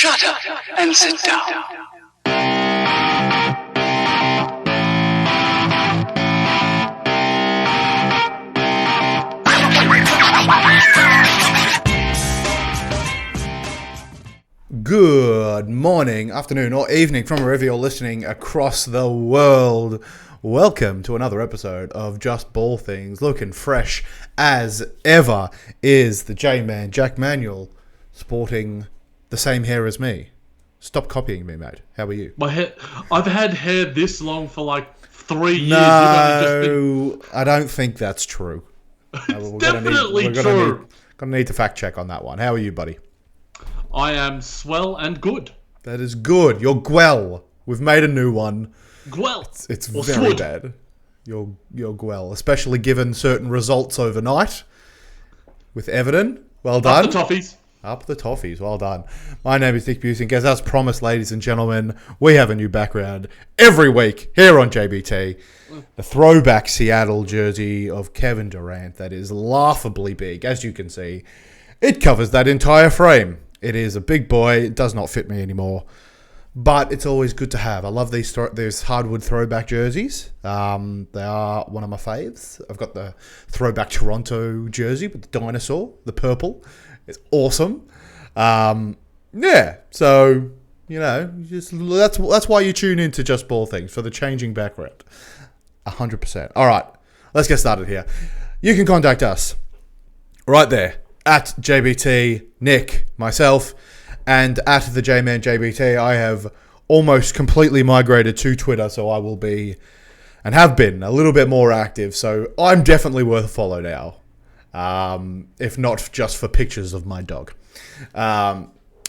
Shut up and sit down. Good morning, afternoon, or evening from wherever you're listening across the world. Welcome to another episode of Just Ball Things. Looking fresh as ever is the J-Man, Jack Manuel, sporting the same hair as me. Stop copying me, mate. How are you? My hair, I've had hair this long for like 3 years. No, I don't think that's true. It's definitely true. Gonna need to fact check on that one. How are you, buddy? I am swell and good. That is good. You're Gwell. We've made a new one. Gwell. It's very bad. You're Gwell, especially given certain results overnight with Everton. Well done. Up the toffees. Up the toffees. Well done. My name is Nick Busing. As promised, ladies and gentlemen, we have a new background every week here on JBT. The throwback Seattle jersey of Kevin Durant that is laughably big, as you can see. It covers that entire frame. It is a big boy. It does not fit me anymore. But it's always good to have. I love these hardwood throwback jerseys. They are one of my faves. I've got the throwback Toronto jersey with the dinosaur, the purple. It's awesome. Yeah, so, you know, that's why you tune in to Just Ball Things, for the changing background. 100%. All right, let's get started here. You can contact us right there at JBT, Nick, myself, and at the J-Man JBT. I have almost completely migrated to Twitter, so I will be, and have been, a little bit more active. So I'm definitely worth a follow now, if not just for pictures of my dog.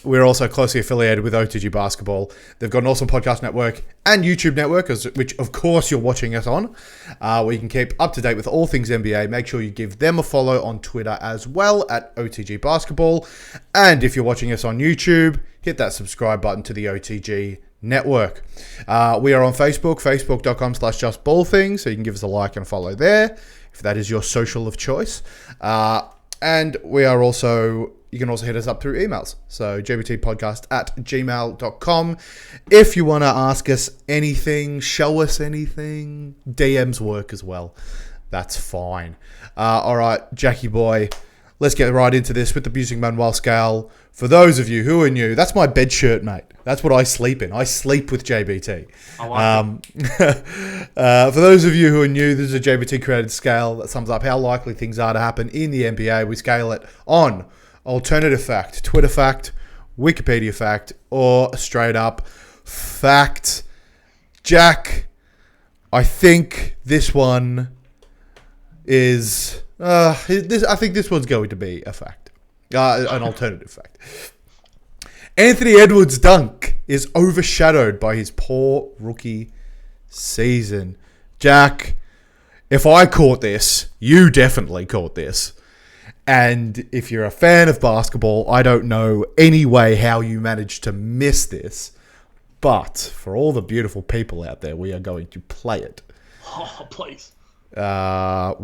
We're also closely affiliated with OTG Basketball. They've got an awesome podcast network and YouTube network, which of course you're watching us on, where you can keep up to date with all things NBA. Make sure you give them a follow on Twitter as well at OTG Basketball. And if you're watching us on YouTube, hit that subscribe button to the OTG network. We are on Facebook, facebook.com/justballthings, so you can give us a like and a follow there, if that is your social of choice. And we are also... You can also hit us up through emails. So jbtpodcast@gmail.com. If you want to ask us anything, show us anything, DMs work as well. That's fine. All right, Jackie boy, let's get right into this with the Busing Manuel scale. For those of you who are new, that's my bed shirt, mate. That's what I sleep in. I sleep with JBT. I like For those of you who are new, this is a JBT created scale that sums up how likely things are to happen in the NBA. We scale it on alternative fact, Twitter fact, Wikipedia fact, or straight up fact. Jack, I think this one is... I think this one's going to be a fact. An alternative fact. Anthony Edwards' dunk is overshadowed by his poor rookie season. Jack, if I caught this, you definitely caught this. And if you're a fan of basketball, I don't know any way how you managed to miss this. But for all the beautiful people out there, we are going to play it. Oh, please. Where are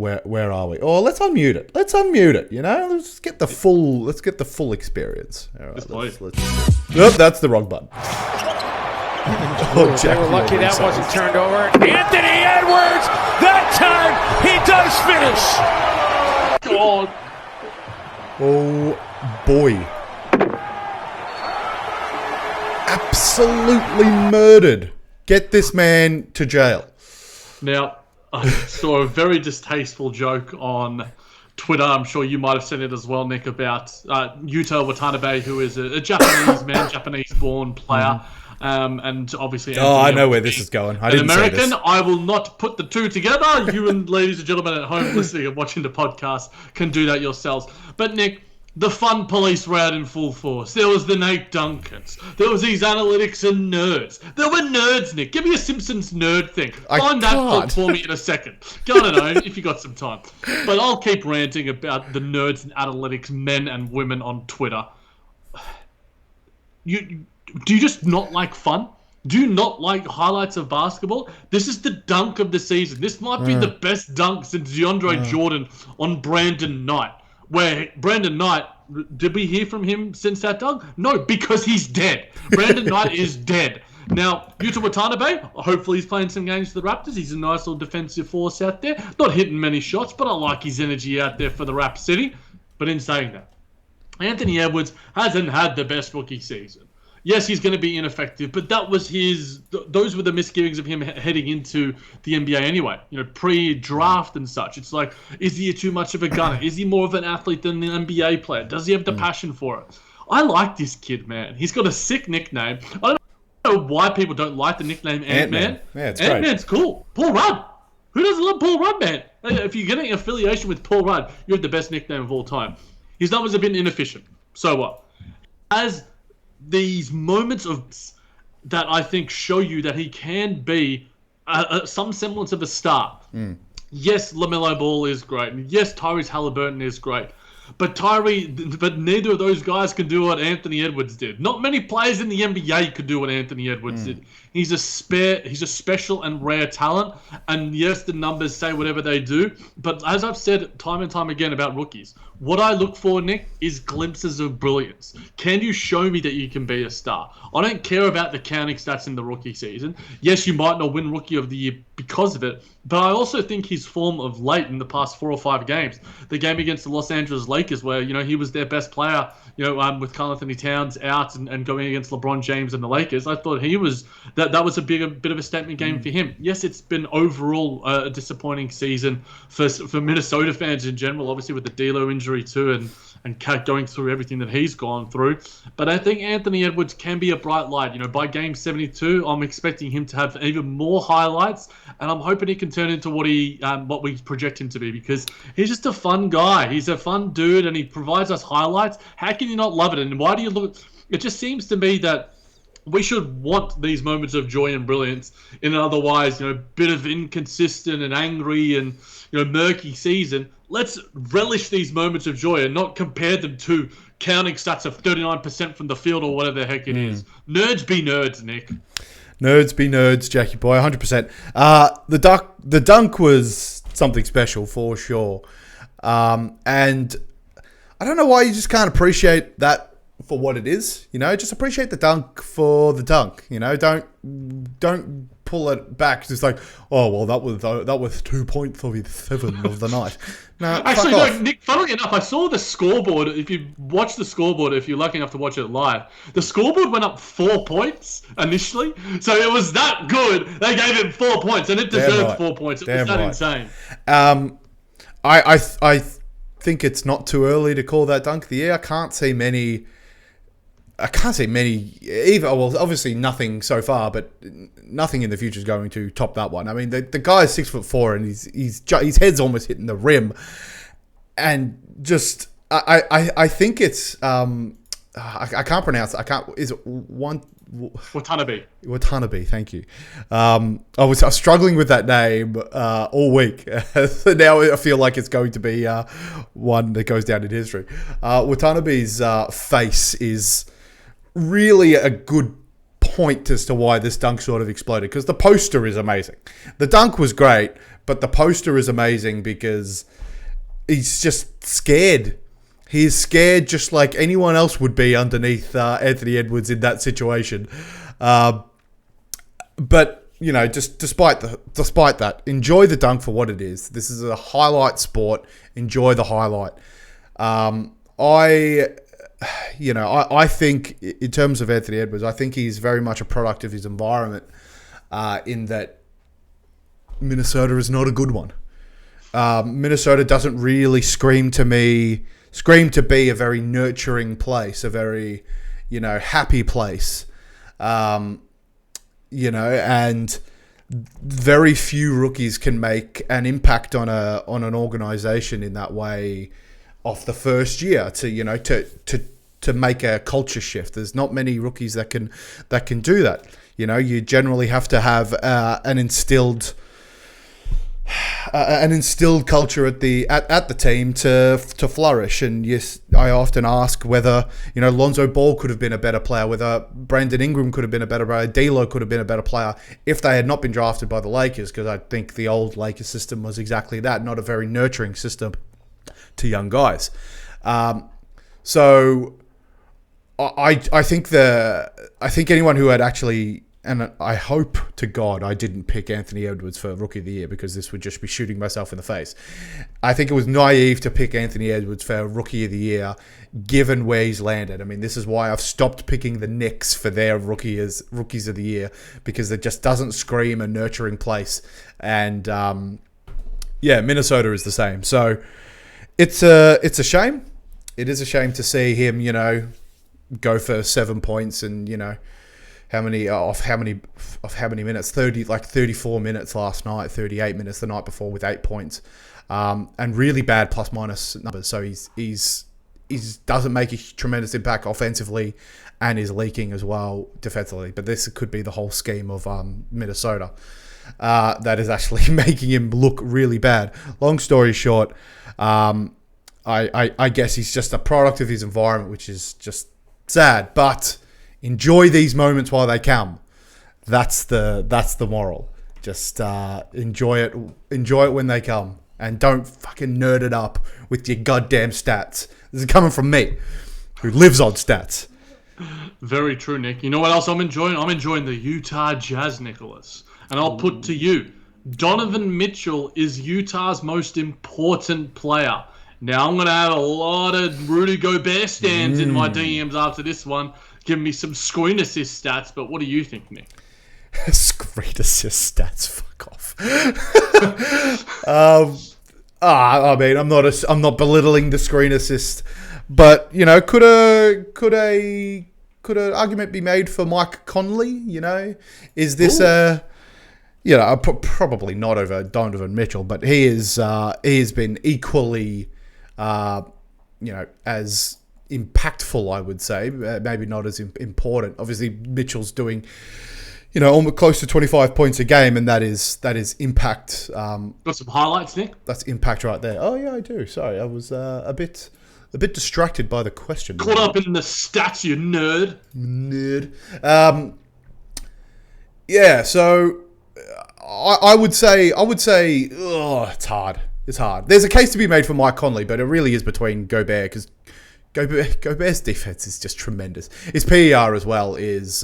we? Oh, let's unmute it. Let's unmute it. You know, let's get the full experience. All right, let's oh, that's the wrong button. Oh, Jack, they were lucky that wasn't turned over. Anthony Edwards, that time he does finish. God. Oh, boy. Absolutely murdered. Get this man to jail. Now, I saw a very distasteful joke on Twitter. I'm sure you might have seen it as well, Nick, about Yuta Watanabe, who is a Japanese man, Japanese-born player. And obviously... I know where this is going. I didn't American, say this. I will not put the two together. You and ladies and gentlemen at home listening and watching the podcast can do that yourselves. But Nick, the fun police were out in full force. There was the Nate Duncans. There was these analytics and nerds. There were nerds, Nick. Give me a Simpsons nerd thing. Find that book for me in a second. I don't know if you got some time. But I'll keep ranting about the nerds and analytics men and women on Twitter. Do you just not like fun? Do you not like highlights of basketball? This is the dunk of the season. This might be the best dunk since DeAndre Jordan on Brandon Knight. where Brandon Knight, did we hear from him since that, Doug? No, because he's dead. Brandon Knight is dead. Now, Yuta Watanabe, hopefully he's playing some games for the Raptors. He's a nice little defensive force out there. Not hitting many shots, but I like his energy out there for the Rap City. But in saying that, Anthony Edwards hasn't had the best rookie season. Yes, he's going to be ineffective, but those were the misgivings of him heading into the NBA anyway. Pre-draft and such. It's like, is he too much of a gunner? Is he more of an athlete than an NBA player? Does he have the passion for it? I like this kid, man. He's got a sick nickname. I don't know why people don't like the nickname Ant-Man. Yeah, it's Ant-Man's cool. Paul Rudd. Who doesn't love Paul Rudd, man? If you're getting affiliation with Paul Rudd, you have the best nickname of all time. His numbers have been inefficient. So what? As these moments that I think show you that he can be some semblance of a star. Yes, LaMelo Ball is great. Yes, Tyrese Halliburton is great. But neither of those guys can do what Anthony Edwards did. Not many players in the NBA could do what Anthony Edwards did. He's a special and rare talent. And yes, the numbers say whatever they do. But as I've said time and time again about rookies, what I look for, Nick, is glimpses of brilliance. Can you show me that you can be a star? I don't care about the counting stats in the rookie season. Yes, you might not win Rookie of the Year because of it, but I also think his form of late in the past 4 or 5 games, the game against the Los Angeles Lakers where, he was their best player, with Karl Anthony Towns out and going against LeBron James and the Lakers, I thought that was a bit of a statement game for him. Yes, it's been overall a disappointing season for Minnesota fans in general, obviously with the D'Lo injury too, and going through everything that he's gone through. But I think Anthony Edwards can be a bright light. By game 72, I'm expecting him to have even more highlights, and I'm hoping he can turn into what we project him to be, because he's just a fun guy. He's a fun dude, and he provides us highlights. How can you not love it? And why do you look? It just seems to me that we should want these moments of joy and brilliance in an otherwise, bit of inconsistent and angry and, murky season. Let's relish these moments of joy and not compare them to counting stats of 39% from the field or whatever the heck it is. Nerds be nerds, Nick. Nerds be nerds, Jackie boy, 100%. The dunk was something special for sure. And I don't know why you just can't appreciate that for what it is, just appreciate the dunk for the dunk, don't pull it back. Just like, oh, well, that was 2.37 of the night. No, actually, no, Nick, funnily enough, I saw the scoreboard. If you watch the scoreboard, if you're lucky enough to watch it live, the scoreboard went up 4 points initially. So it was that good. They gave him 4 points, and it deserved 4 points. It was that insane. I think it's not too early to call that dunk of the year. I can't see many either. Well, obviously nothing so far, but nothing in the future is going to top that one. I mean, the guy is 6'4" and his head's almost hitting the rim, and just I think it's I can't pronounce it. Is it one? Watanabe. Thank you. I was struggling with that name all week. So now I feel like it's going to be one that goes down in history. Watanabe's face is really a good point as to why this dunk sort of exploded, because the poster is amazing. The dunk was great, but the poster is amazing because he's just scared. He's scared just like anyone else would be underneath Anthony Edwards in that situation. But, just despite that, enjoy the dunk for what it is. This is a highlight sport. Enjoy the highlight. I think in terms of Anthony Edwards, I think he's very much a product of his environment in that Minnesota is not a good one. Minnesota doesn't really scream to be a very nurturing place, a very, happy place, and very few rookies can make an impact on an organization in that way off the first year to make a culture shift. There's not many rookies that can do that. You generally have to have an instilled culture at the team to flourish. And yes, I often ask whether Lonzo Ball could have been a better player, whether Brandon Ingram could have been a better player, D'Lo could have been a better player if they had not been drafted by the Lakers, because I think the old Lakers system was exactly that, not a very nurturing system young guys. So I think anyone who had actually, and I hope to God I didn't pick Anthony Edwards for Rookie of the Year, because this would just be shooting myself in the face. I think it was naive to pick Anthony Edwards for Rookie of the Year, given where he's landed. I mean, this is why I've stopped picking the Knicks for their Rookies of the Year, because it just doesn't scream a nurturing place. And Minnesota is the same. So it's a shame. It is a shame to see him, go for 7 points and, how many minutes? 34 minutes last night, 38 minutes the night before with 8 points, and really bad plus minus numbers. So he's doesn't make a tremendous impact offensively, and is leaking as well defensively. But this could be the whole scheme of Minnesota that is actually making him look really bad. Long story short, I guess he's just a product of his environment, which is just sad, but enjoy these moments while they come. That's the moral. Just enjoy it when they come, and don't fucking nerd it up with your goddamn stats. This is coming from me, who lives on stats. Very true, Nick. You know what else I'm enjoying? I'm enjoying the Utah Jazz, Nicholas. And I'll put to you, Donovan Mitchell is Utah's most important player. Now, I'm going to have a lot of Rudy Gobert stands in my DMs after this one, giving me some screen assist stats. But what do you think, Nick? Screen assist stats? Fuck off. I mean, I'm not belittling the screen assist, but could a argument be made for Mike Conley? Is this probably not over Donovan Mitchell, but he has been equally as impactful, I would say. Maybe not as important. Obviously, Mitchell's doing, almost close to 25 points a game, and that is impact. Got some highlights, Nick? That's impact right there. Oh yeah, I do. Sorry, I was a bit distracted by the question. Caught up in the stats, you nerd. So I would say, it's hard. It's hard. There's a case to be made for Mike Conley, but it really is between Gobert, because Gobert's defense is just tremendous. His PER as well is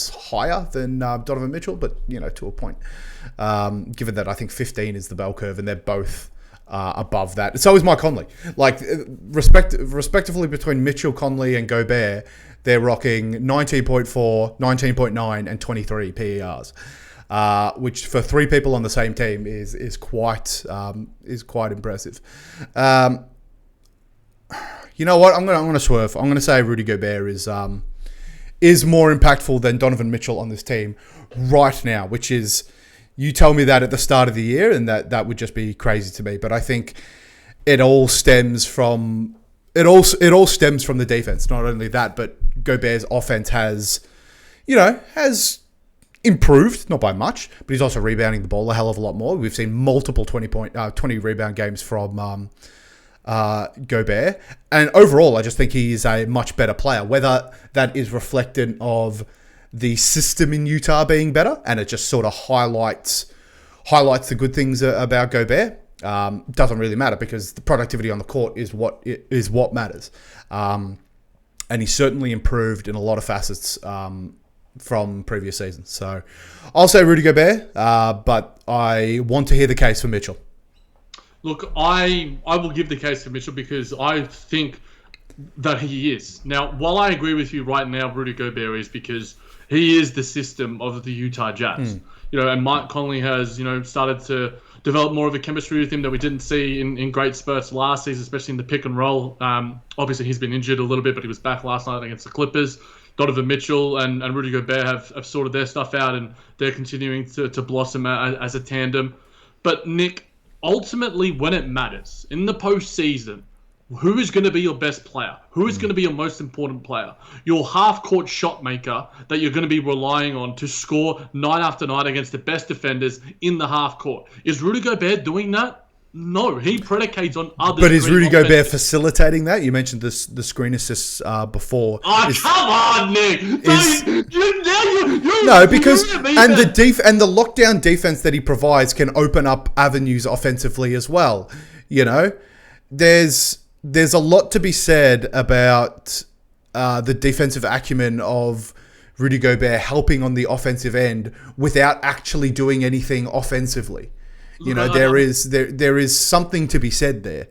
higher than Donovan Mitchell, but to a point. Given that I think 15 is the bell curve, and they're both above that. So is Mike Conley. Respectively between Mitchell, Conley, and Gobert, they're rocking 19.4, 19.9, and 23 PERs. Which for three people on the same team is quite impressive. You know what? I'm gonna swerve. I'm gonna say Rudy Gobert is more impactful than Donovan Mitchell on this team right now. Which is, you tell me that at the start of the year, and that would just be crazy to me. But I think it all stems from the defense. Not only that, but Gobert's offense has improved, not by much, but he's also rebounding the ball a hell of a lot more. We've seen multiple 20 rebound games from Gobert, and overall, I just think he is a much better player. Whether that is reflected of the system in Utah being better, and it just sort of highlights the good things about Gobert, doesn't really matter, because the productivity on the court is what matters. And he's certainly improved in a lot of facets from previous seasons. So I'll say Rudy Gobert, but I want to hear the case for Mitchell. Look, I will give the case for Mitchell, because I think that he is. Now, while I agree with you right now, Rudy Gobert is, because he is the system of the Utah Jazz. And Mike Conley has, started to develop more of a chemistry with him that we didn't see in great spurts last season, especially in the pick and roll. Obviously, he's been injured a little bit, but he was back last night against the Clippers. Donovan Mitchell and Rudy Gobert have sorted their stuff out, and they're continuing to blossom as a tandem. But Nick, ultimately, when it matters, in the postseason, who is going to be your best player? Who is going to be your most important player? Your half-court shot maker that you're going to be relying on to score night after night against the best defenders in the half-court. Is Rudy Gobert doing that? No, he predicates on other. But is Rudy Gobert facilitating that? You mentioned the screen assists before. Oh, come on, Nick! No, because the lockdown defense that he provides can open up avenues offensively as well. there's a lot to be said about the defensive acumen of Rudy Gobert helping on the offensive end without actually doing anything offensively. There is something to be said there.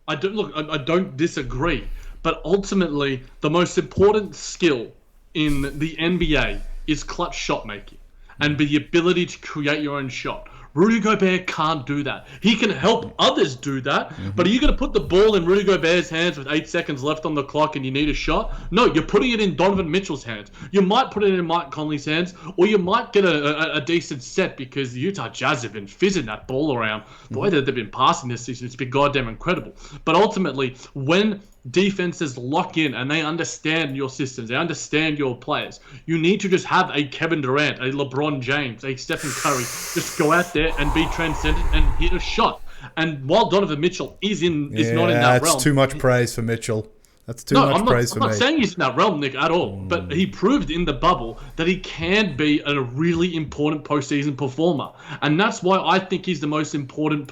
I don't disagree, but ultimately the most important skill in the NBA is clutch shot making and the ability to create your own shot. Rudy Gobert can't do that. He can help others do that, but are you going to put the ball in Rudy Gobert's hands with 8 seconds left on the clock and you need a shot? No, you're putting it in Donovan Mitchell's hands. You might put it in Mike Conley's hands, or you might get a decent set because the Utah Jazz have been fizzing that ball around. The way that they've been passing this season, it's been goddamn incredible. But ultimately, when defenses lock in and they understand your systems, they understand your players, you need to just have a Kevin Durant, a LeBron James, a Stephen Curry just go out there and be transcendent and hit a shot. And while Donovan Mitchell is not in that realm, that's too much praise for Mitchell. That's too much praise for me. I'm not saying he's in that realm, Nick, at all. But he proved in the bubble that he can be a really important postseason performer. And that's why I think he's the most important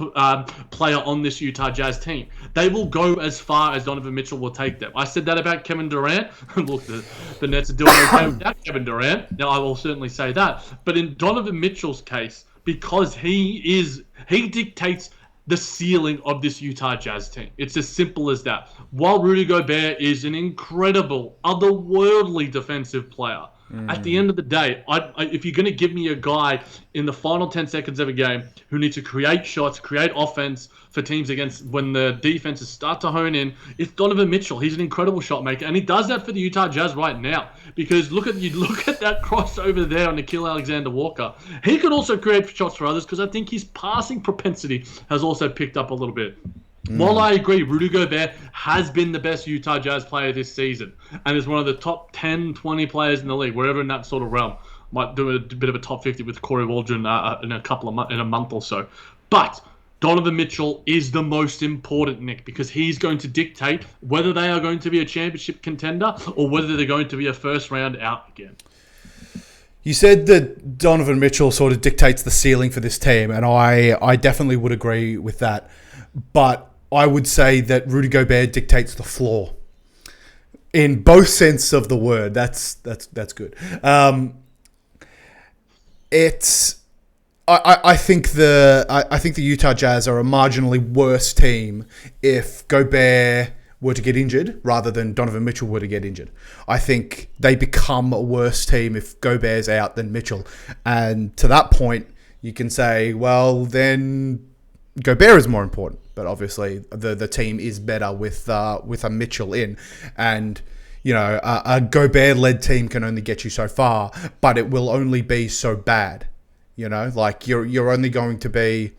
player on this Utah Jazz team. They will go as far as Donovan Mitchell will take them. I said that about Kevin Durant. Look, the Nets are doing okay without Kevin Durant. Now, I will certainly say that. But in Donovan Mitchell's case, because he dictates the ceiling of this Utah Jazz team. It's as simple as that. While Rudy Gobert is an incredible, otherworldly defensive player, at the end of the day, if you're going to give me a guy in the final 10 seconds of a game who needs to create shots, create offense for teams against when the defenses start to hone in, it's Donovan Mitchell. He's an incredible shot maker, and he does that for the Utah Jazz right now. Because look at that crossover there on Nickeil Alexander-Walker. He can also create shots for others because I think his passing propensity has also picked up a little bit. While I agree, Rudy Gobert has been the best Utah Jazz player this season and is one of the top 10, 20 players in the league, wherever in that sort of realm. Might do a bit of a top 50 with Corey Waldron in a month or so. But Donovan Mitchell is the most important, Nick, because he's going to dictate whether they are going to be a championship contender or whether they're going to be a first round out again. You said that Donovan Mitchell sort of dictates the ceiling for this team, and I definitely would agree with that. But I would say that Rudy Gobert dictates the floor in both sense of the word. That's good. I think the Utah Jazz are a marginally worse team if Gobert were to get injured rather than Donovan Mitchell were to get injured. I think they become a worse team if Gobert's out than Mitchell. And to that point, you can say, well, then Gobert is more important. But obviously, the team is better with a Mitchell in. And, a Gobert-led team can only get you so far, but it will only be so bad. You're only going to be...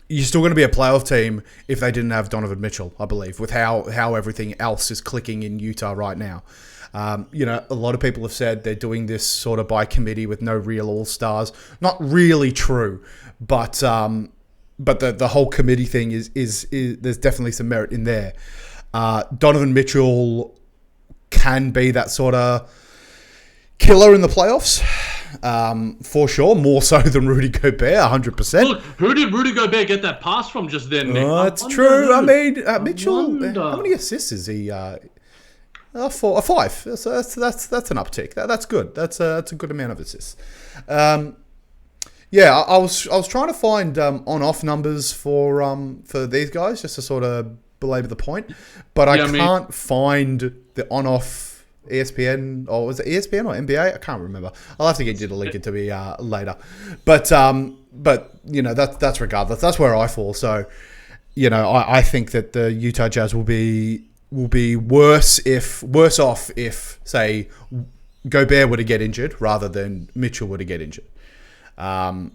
You're still going to be a playoff team if they didn't have Donovan Mitchell, I believe, with how everything else is clicking in Utah right now. A lot of people have said they're doing this sort of by committee with no real all-stars. Not really true, but the whole committee thing is there's definitely some merit in there. Donovan Mitchell can be that sort of killer in the playoffs. For sure, more so than Rudy Gobert, 100%. Look, who did Rudy Gobert get that pass from just then, Nick? That's true. I mean, Mitchell, how many assists is he? 5. So that's an uptick. That's good. That's a good amount of assists. Yeah, I was trying to find on-off numbers for these guys just to sort of belabor the point, but I can't find the on-off ESPN, or was it ESPN or NBA? I can't remember. I'll have to get you to link it to me later. But that's regardless. That's where I fall. So, I think that the Utah Jazz will be worse off if, say, Gobert were to get injured rather than Mitchell were to get injured. I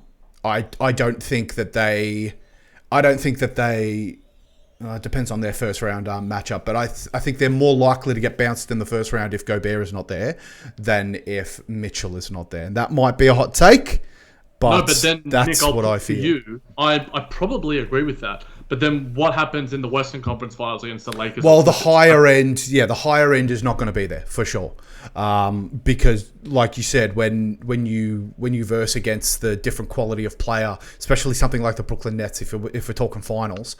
don't think that they. It depends on their first round matchup, but I think they're more likely to get bounced in the first round if Gobert is not there than if Mitchell is not there. And that might be a hot take, but then, that's Nick, what I feel. I probably agree with that. But then what happens in the Western Conference Finals against the Lakers? Well, the higher end is not going to be there for sure. Because, like you said, when you verse against the different quality of player, especially something like the Brooklyn Nets, if we're talking finals,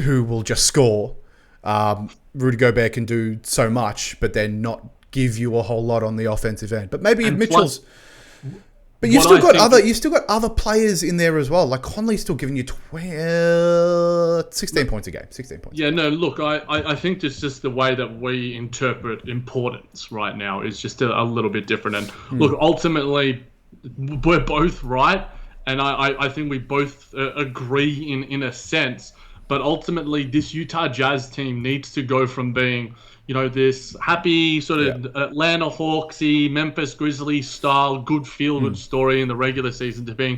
who will just score. Rudy Gobert can do so much, but then not give you a whole lot on the offensive end. But maybe if Mitchell's... But you still got other players in there as well. Like Conley's still giving you 16 points a game. 16 points. Yeah, no, look, I think it's just the way that we interpret importance right now is just a little bit different. And look, ultimately, we're both right, and I think we both agree in a sense. But ultimately, this Utah Jazz team needs to go from being, this happy sort of Atlanta Hawksy, Memphis Grizzlies style, good feel-good story in the regular season to being,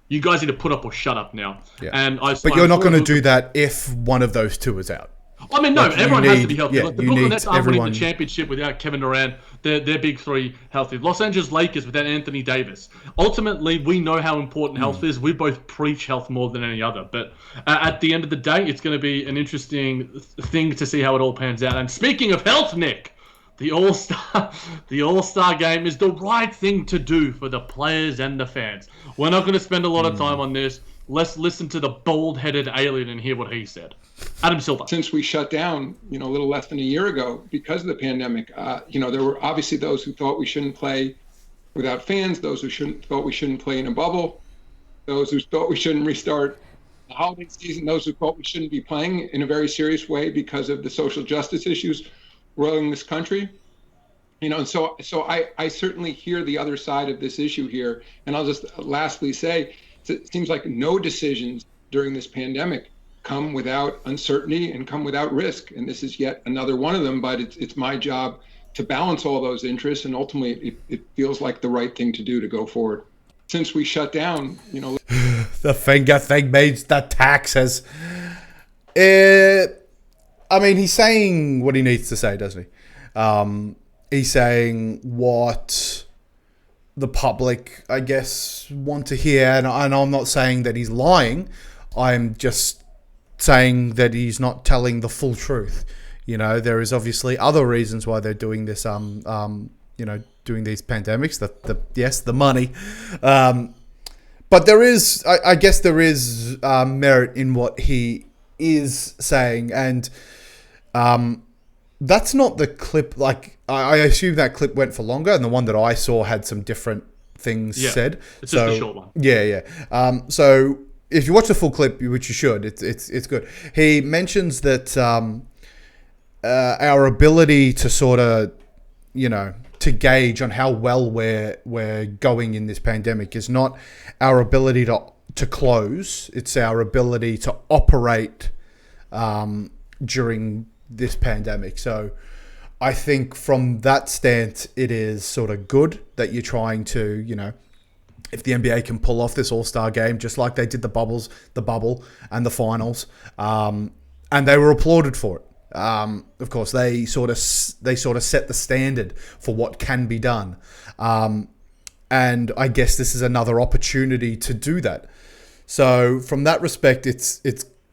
you guys need to put up or shut up now. Yeah. But you're not going to do that if one of those two is out. I mean, no, everyone has to be healthy. Yeah, the Brooklyn Nets aren't winning the championship without Kevin Durant. They're big three healthy. Los Angeles Lakers without Anthony Davis. Ultimately, we know how important health is. We both preach health more than any other. But at the end of the day, it's going to be an interesting thing to see how it all pans out. And speaking of health, Nick, the All-Star game is the right thing to do for the players and the fans. We're not going to spend a lot of time on this. Let's listen to the bald-headed alien and hear what he said. Adam Silver. Since we shut down, a little less than a year ago because of the pandemic, there were obviously those who thought we shouldn't play without fans, those who thought we shouldn't play in a bubble, those who thought we shouldn't restart the holiday season, those who thought we shouldn't be playing in a very serious way because of the social justice issues roiling this country. And so I certainly hear the other side of this issue here. And I'll just lastly say, it seems like no decisions during this pandemic come without uncertainty and come without risk. And this is yet another one of them, but it's my job to balance all those interests. And ultimately, it feels like the right thing to do to go forward. Since we shut down, the finger thing made that tax has... he's saying what he needs to say, doesn't he? He's saying what the public, I guess, want to hear. And I'm not saying that he's lying. I'm just saying that he's not telling the full truth. There is obviously other reasons why they're doing this, doing these pandemics, the money. But there is, I guess there is merit in what he is saying. And that's not the clip, I assume that clip went for longer, and the one that I saw had some different things said. It's just a short one. Yeah. So if you watch the full clip, which you should, it's good. He mentions that our ability to sort of, to gauge on how well we're going in this pandemic is not our ability to close; it's our ability to operate during this pandemic. So I think from that stance, it is sort of good that you're trying to, if the NBA can pull off this All-Star game, just like they did the bubble and the finals, and they were applauded for it. Of course, they sort of set the standard for what can be done. And I guess this is another opportunity to do that. So from that respect, it's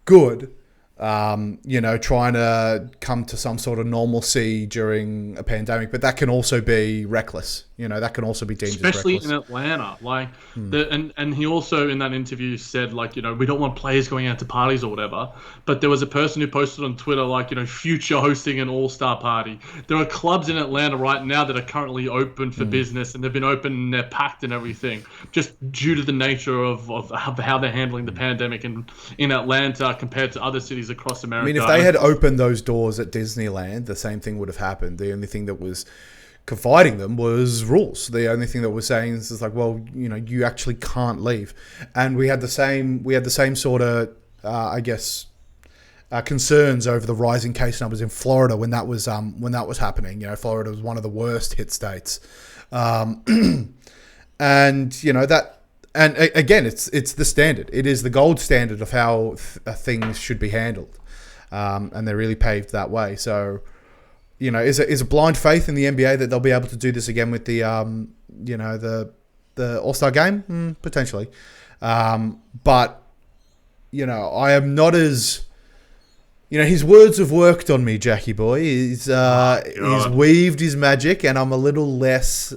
good. Trying to come to some sort of normalcy during a pandemic, but that can also be reckless. That can also be dangerous. Especially reckless. in Atlanta. And he also in that interview said, we don't want players going out to parties or whatever. But there was a person who posted on Twitter, future hosting an all-star party. There are clubs in Atlanta right now that are currently open for business, and they've been open and they're packed and everything, just due to the nature of how they're handling the pandemic in Atlanta compared to other cities across America. If they had opened those doors at Disneyland, the same thing would have happened. The only thing that was confining them was rules. The only thing that was saying is you actually can't leave. And we had the same sort of, concerns over the rising case numbers in Florida when that was happening. Florida was one of the worst hit states. And again, it's the standard. It is the gold standard of how things should be handled. And they're really paved that way. So, is a blind faith in the NBA that they'll be able to do this again with the All-Star game? Potentially. But, I am not as... his words have worked on me, Jackie boy. He's weaved his magic, and I'm a little less...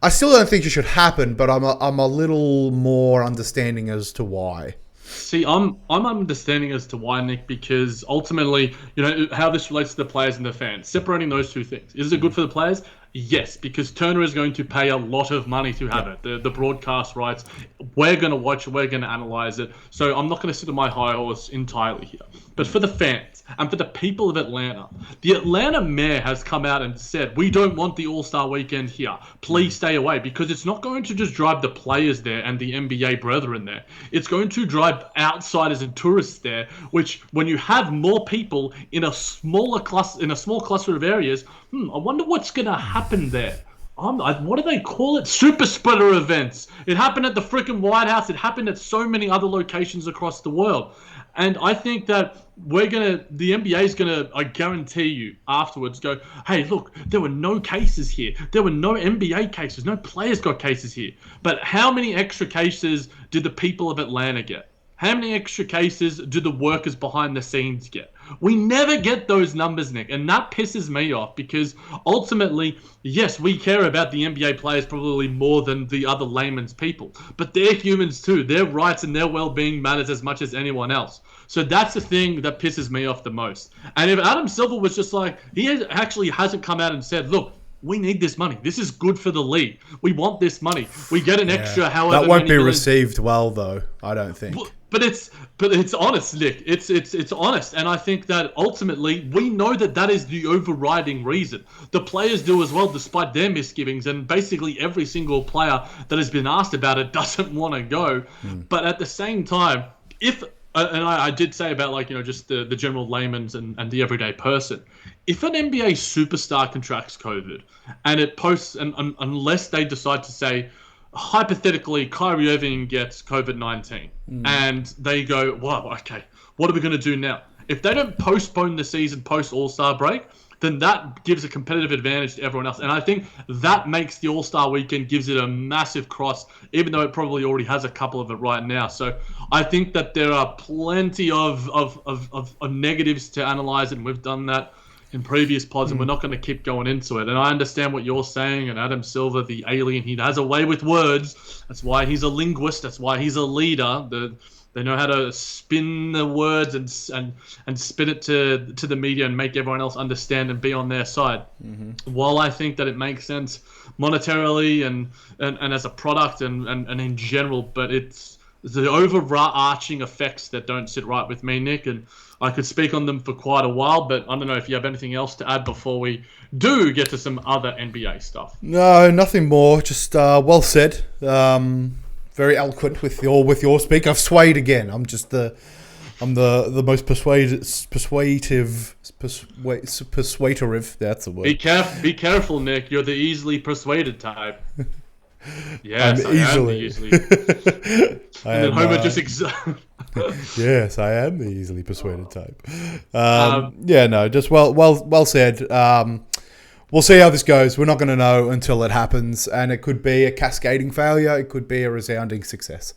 I still don't think it should happen, but I'm a little more understanding as to why. See, I'm understanding as to why, Nick, because ultimately, how this relates to the players and the fans. Separating those two things. Is it good for the players? Yes, because Turner is going to pay a lot of money to have it. The broadcast rights. We're going to watch it. We're going to analyze it. So I'm not going to sit on my high horse entirely here. But for the fans and for the people of Atlanta, the Atlanta mayor has come out and said, we don't want the All-Star Weekend here. Please stay away, because it's not going to just drive the players there and the NBA brethren there. It's going to drive outsiders and tourists there, which when you have more people in a small cluster of areas, I wonder what's going to happen there. What do they call it? Super spreader events. It happened at the freaking White House. It happened at so many other locations across the world. And I think that the NBA is gonna, I guarantee you, afterwards go, hey, look, there were no cases here. There were no NBA cases. No players got cases here. But how many extra cases did the people of Atlanta get? How many extra cases do the workers behind the scenes get? We never get those numbers, Nick, and that pisses me off, because ultimately, yes, we care about the NBA players probably more than the other layman's people, but they're humans too. Their rights and their well-being matters as much as anyone else. So that's the thing that pisses me off the most. And if Adam Silver was just like, actually hasn't come out and said, look, we need this money. This is good for the league. We want this money. We get an extra however that won't many be received well, though, I don't think. But it's honest, Nick. It's honest, and I think that ultimately we know that is the overriding reason. The players do as well, despite their misgivings, and basically every single player that has been asked about it doesn't want to go. But at the same time, I did say about just the general layman's and the everyday person. If an NBA superstar contracts COVID and it posts, unless they decide to say, hypothetically, Kyrie Irving gets COVID-19 and they go, wow, okay, what are we going to do now? If they don't postpone the season post All-Star break, then that gives a competitive advantage to everyone else. And I think that makes the All-Star weekend, gives it a massive cross, even though it probably already has a couple of it right now. So I think that there are plenty of negatives to analyze, and we've done that in previous pods, and we're not going to keep going into it. And I understand what you're saying, and Adam Silver, the alien, he has a way with words. That's why he's a linguist. That's why he's a leader. They know how to spin the words and spin it to the media and make everyone else understand and be on their side. While I think that it makes sense monetarily and as a product and in general, but it's the overarching effects that don't sit right with me, Nick, and I could speak on them for quite a while, but I don't know if you have anything else to add before we do get to some other NBA stuff. No, nothing more. Just well said. Very eloquent with your speak. I've swayed again. I'm the most persuasive. That's the word. Be careful, Nick. You're the easily persuaded type. Yes, I'm easily. And then Homer just Yes, I am the easily persuaded type. Just well said. We'll see how this goes. We're not going to know until it happens, and it could be a cascading failure. It could be a resounding success.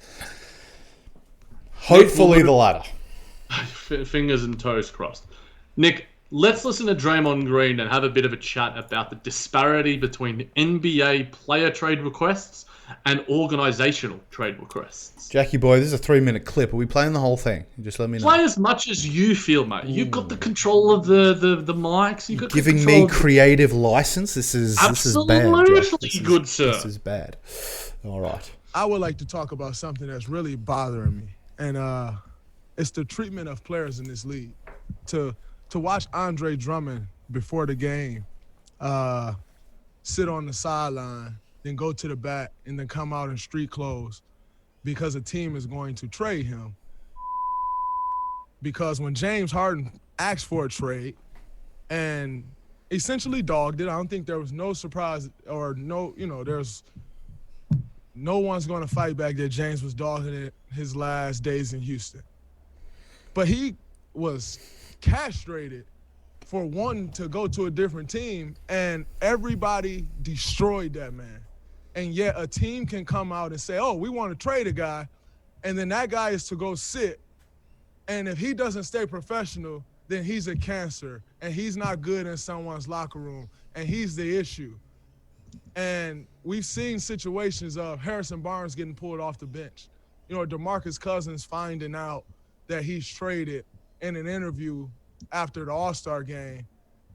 Hopefully the latter. Fingers and toes crossed. Nick, let's listen to Draymond Green and have a bit of a chat about the disparity between NBA player trade requests and organizational trade requests. Jackie boy, this is a 3-minute clip. Are we playing the whole thing? Just let me know. Play as much as you feel, mate. You've got the control of the mics. You've got giving me creative license. This is bad. Absolutely good, sir. This is bad. All right. I would like to talk about something that's really bothering me, and it's the treatment of players in this league. To watch Andre Drummond before the game sit on the sideline, then go to the back, and then come out in street clothes because a team is going to trade him. Because when James Harden asked for a trade and essentially dogged it, I don't think there was no surprise or there's no one's going to fight back that James was dogging it his last days in Houston. But he was castrated for wanting to go to a different team, and everybody destroyed that man. And yet a team can come out and say, oh, we want to trade a guy, and then that guy is to go sit, and if he doesn't stay professional, then he's a cancer, and he's not good in someone's locker room, and he's the issue. And we've seen situations of Harrison Barnes getting pulled off the bench DeMarcus Cousins finding out that he's traded in an interview after the All-Star game,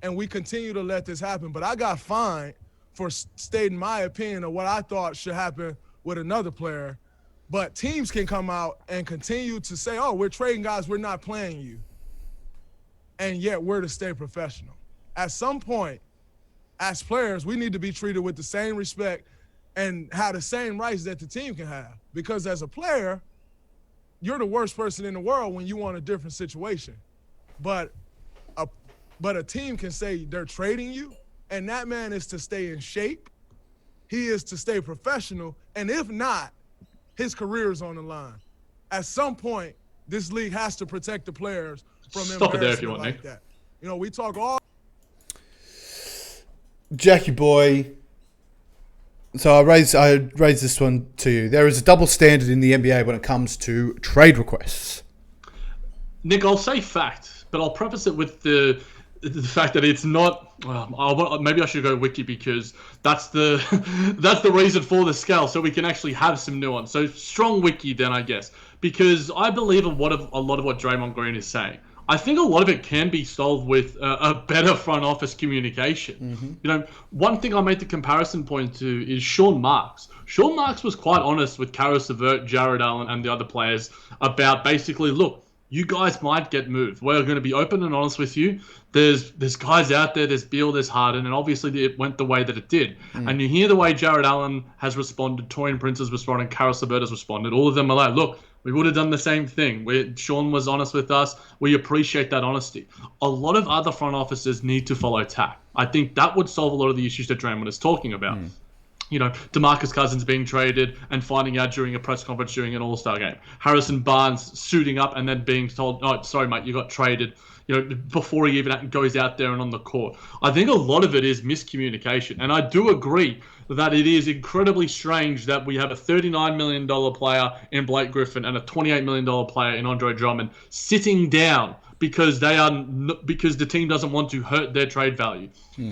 and we continue to let this happen. But I got fined for stating my opinion of what I thought should happen with another player. But teams can come out and continue to say, oh, we're trading guys, we're not playing you. And yet we're to stay professional. At some point, as players, we need to be treated with the same respect and have the same rights that the team can have. Because as a player, you're the worst person in the world when you want a different situation. But a team can say they're trading you, and that man is to stay in shape. He is to stay professional. And if not, his career is on the line. At some point, this league has to protect the players from Stop it there if you embarrassment want, like Nick. that. We talk all. Jackie boy. So I raise this one to you. There is a double standard in the NBA when it comes to trade requests. Nick, I'll say fact, but I'll preface it with the fact that it's not. Maybe I should go wiki because that's the reason for the scale, so we can actually have some nuance. So strong wiki then, I guess, because I believe a lot of what Draymond Green is saying. I think a lot of it can be solved with a better front office communication. Mm-hmm. One thing I made the comparison point to is Sean Marks. Sean Marks was quite honest with Karis LeVert, Jared Allen, and the other players about basically, look, you guys might get moved. We're going to be open and honest with you. There's guys out there, there's Beal, there's Harden, and obviously it went the way that it did. And you hear the way Jared Allen has responded, Torian Prince has responded, Karis LeVert has responded. All of them are like, look, we would have done the same thing. Sean was honest with us. We appreciate that honesty. A lot of other front offices need to follow tack. I think that would solve a lot of the issues that Draymond is talking about. DeMarcus Cousins being traded and finding out during a press conference during an All-Star game. Harrison Barnes suiting up and then being told, oh, sorry, mate, you got traded, before he even goes out there and on the court. I think a lot of it is miscommunication. And I do agree that it is incredibly strange that we have a $39 million player in Blake Griffin and a $28 million player in Andre Drummond sitting down because the team doesn't want to hurt their trade value.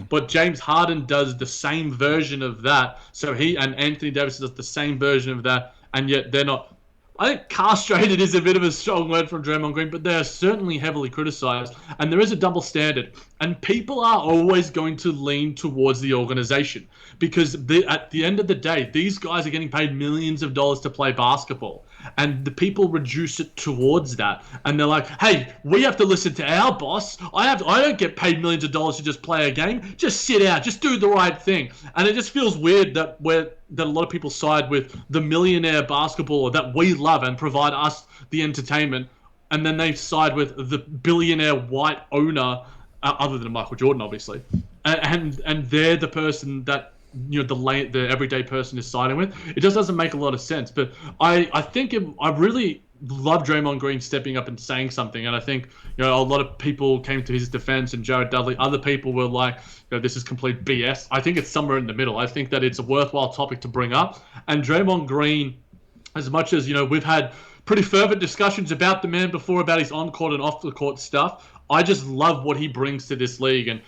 But James Harden does the same version of that. So he and Anthony Davis does the same version of that, and yet they're not. I think castrated is a bit of a strong word from Draymond Green, but they are certainly heavily criticized, and there is a double standard. And people are always going to lean towards the organization because at the end of the day, these guys are getting paid millions of dollars to play basketball, and the people reduce it towards that. And they're like, hey, we have to listen to our boss. I don't get paid millions of dollars to just play a game. Just sit out. Just do the right thing. And it just feels weird that a lot of people side with the millionaire basketballer that we love and provide us the entertainment, and then they side with the billionaire white owner, other than Michael Jordan, obviously, and they're the person that the everyday person is siding with. It just doesn't make a lot of sense. But I think I really love Draymond Green stepping up and saying something, and I think a lot of people came to his defense, and Jared Dudley. Other people were like, this is complete BS. I think it's somewhere in the middle. I think that it's a worthwhile topic to bring up. And Draymond Green, as much as we've had pretty fervent discussions about the man before about his on-court and off-the-court stuff, I just love what he brings to this league, and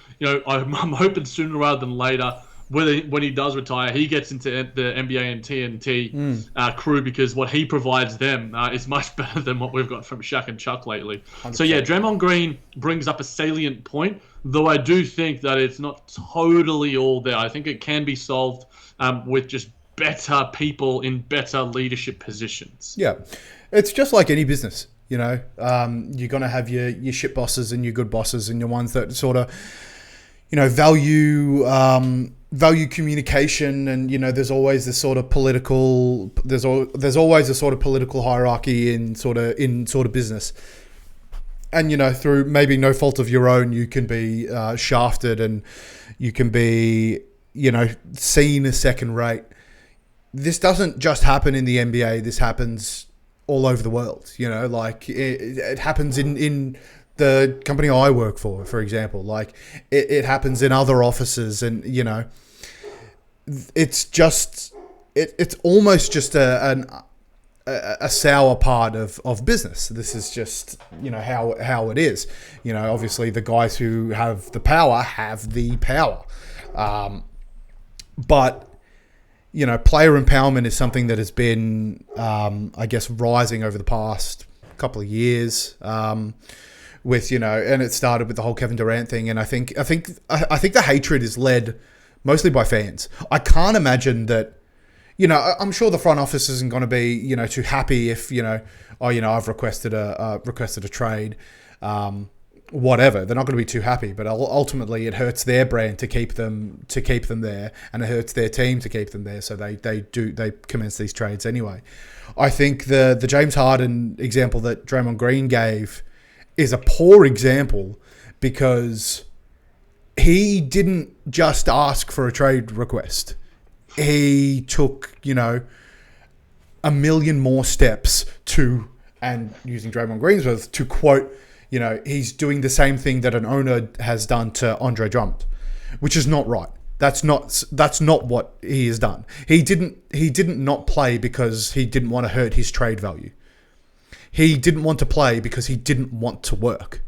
I'm hoping sooner rather than later, when he does retire, he gets into the NBA and TNT crew, because what he provides them is much better than what we've got from Shaq and Chuck lately. 100%. So yeah, Draymond Green brings up a salient point, though I do think that it's not totally all there. I think it can be solved with just better people in better leadership positions. Yeah, it's just like any business. You're going to have your shit bosses and your good bosses and your ones that sort of, value communication, and there's always this sort of political there's always a sort of political hierarchy in sort of business, and through maybe no fault of your own, you can be shafted and you can be seen as second rate. This doesn't just happen in the NBA. This happens all over the world. It happens in the company I work for example. Like it happens in other offices, and it's just it's almost just a sour part of business. This is just how it is. Obviously the guys who have the power have the power, but player empowerment is something that has been, I guess, rising over the past couple of years. With and it started with the whole Kevin Durant thing, and I think the hatred is led mostly by fans. I can't imagine that. I'm sure the front office isn't going to be too happy if I've requested a trade, whatever. They're not going to be too happy, but ultimately it hurts their brand to keep them there, and it hurts their team to keep them there. So they commence these trades anyway. I think the James Harden example that Draymond Green gave is a poor example because he didn't just ask for a trade request. He took, a million more steps and using Draymond Green's words, to quote, he's doing the same thing that an owner has done to Andre Drummond, which is not right. That's not what he has done. He didn't not play because he didn't want to hurt his trade value. He didn't want to play because he didn't want to work.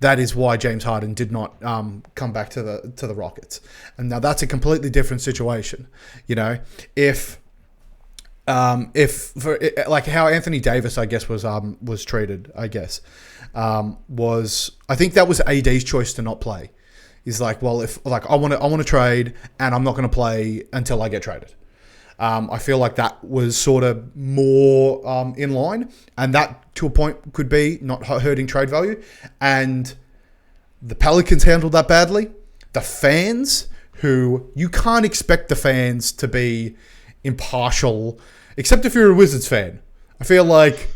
That is why James Harden did not come back to the Rockets. And now that's a completely different situation. If for like how Anthony Davis, I guess, was treated, I guess, I think that was AD's choice to not play. He's like, well, if like I want to trade and I'm not going to play until I get traded. I feel like that was sort of more in line, and that to a point could be not hurting trade value. And the Pelicans handled that badly. The fans, who you can't expect the fans to be impartial, except if you're a Wizards fan. I feel like,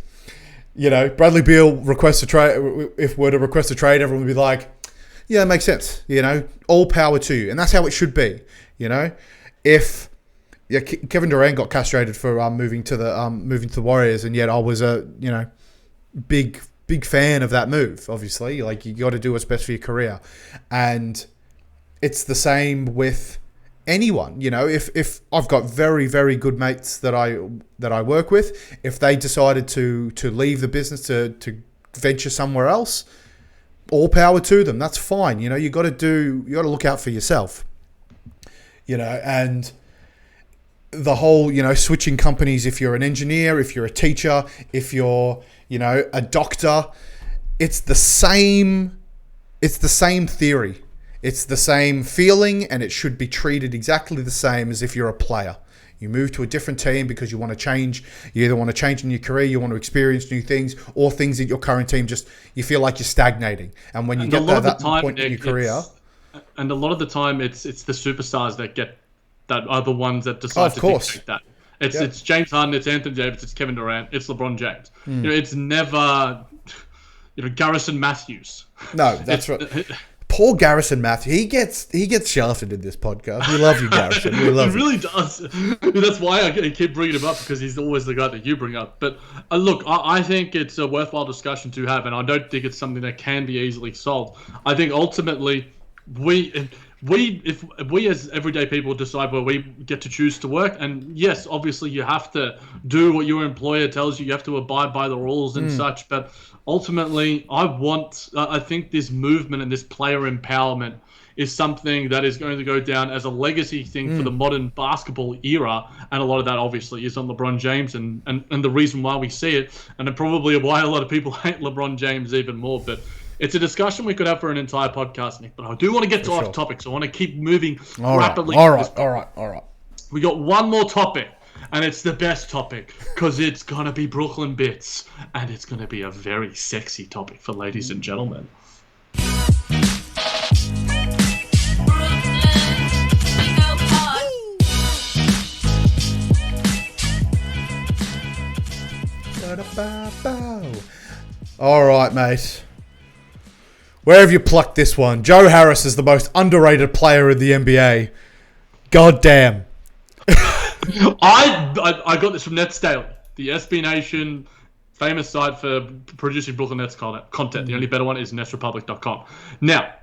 Bradley Beal requests a trade. If were to request a trade, everyone would be like, yeah, it makes sense. All power to you, and that's how it should be. If Kevin Durant got castrated for moving to the Warriors, and yet I was a big fan of that move. Obviously, like, you got to do what's best for your career, and it's the same with anyone. If I've got very, very good mates that I work with, if they decided to leave the business to venture somewhere else, all power to them. That's fine. You got to look out for yourself. And the whole, switching companies, if you're an engineer, if you're a teacher, if you're, a doctor, it's the same theory. It's the same feeling, and it should be treated exactly the same as if you're a player. You move to a different team because you want to change. You either want to change in your career, you want to experience new things, or things at your current team you feel like you're stagnating. And when you get to that point in your career, and a lot of the time, it's the superstars that are the ones that decide to dictate that. It's James Harden, it's Anthony Davis, it's Kevin Durant, it's LeBron James. It's never Garrison Matthews. No, that's right. Poor Garrison Matthews. He gets shafted in this podcast. We love you, Garrison. We love you. He really does. That's why I keep bringing him up, because he's always the guy that you bring up. But look, I think it's a worthwhile discussion to have, and I don't think it's something that can be easily solved. I think ultimately if we as everyday people decide where we get to choose to work, and yes, obviously you have to do what your employer tells you. You have to abide by the rules and such. But ultimately, I think this movement and this player empowerment is something that is going to go down as a legacy thing for the modern basketball era. And a lot of that obviously is on LeBron James and the reason why we see it, and then probably why a lot of people hate LeBron James even more. But it's a discussion we could have for an entire podcast, Nick. But I do want to get to off topic, so I want to keep moving rapidly. All right. We got one more topic, and it's the best topic, because it's going to be Brooklyn Bits, and it's going to be a very sexy topic for ladies and gentlemen. All right, mate. Where have you plucked this one? Joe Harris is the most underrated player in the NBA. God damn. I got this from Nets Daily, the SB Nation famous site for producing Brooklyn Nets content. The only better one is netsrepublic.com. Now,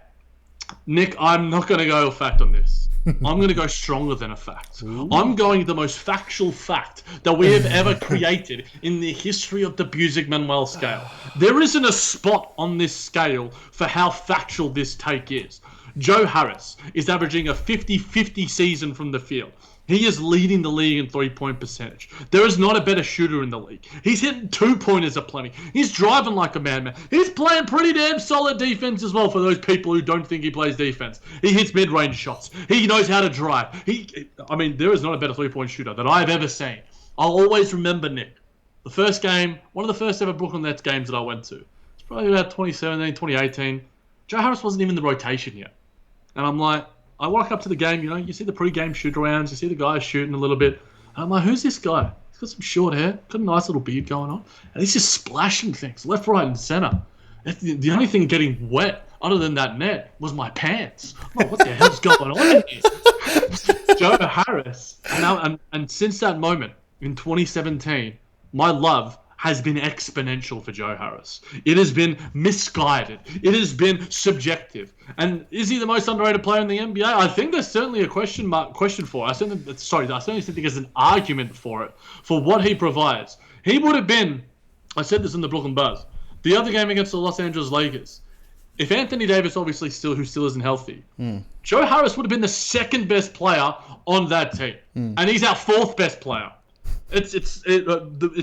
Nick, I'm not going to go fact on this. I'm going to go stronger than a fact. Ooh. I'm going the most factual fact that we have ever created in the history of the Busick-Manuel scale. There isn't a spot on this scale for how factual this take is. Joe Harris is averaging a 50-50 season from the field. He is leading the league in three-point percentage. There is not a better shooter in the league. He's hitting two-pointers aplenty. He's driving like a madman. He's playing pretty damn solid defense as well for those people who don't think he plays defense. He hits mid-range shots. He knows how to drive. There is not a better three-point shooter that I've ever seen. I'll always remember, Nick, the first game, one of the first ever Brooklyn Nets games that I went to. It's probably about 2017, 2018. Joe Harris wasn't even in the rotation yet. And I'm like, I walk up to the game, you see the pre-game shoot-arounds, you see the guys shooting a little bit. And I'm like, who's this guy? He's got some short hair, got a nice little beard going on. And he's just splashing things left, right, and center. The only thing getting wet, other than that net, was my pants. I'm like, what the hell's going on here? Joe Harris. And since that moment, in 2017, my love has been exponential for Joe Harris. It has been misguided. It has been subjective. And is he the most underrated player in the NBA? I think there's certainly a question for it. I certainly think there's an argument for it, for what he provides. He would have been, I said this in the Brooklyn Buzz, the other game against the Los Angeles Lakers. If Anthony Davis, obviously who still isn't healthy, Joe Harris would have been the second best player on that team. And he's our fourth best player. It's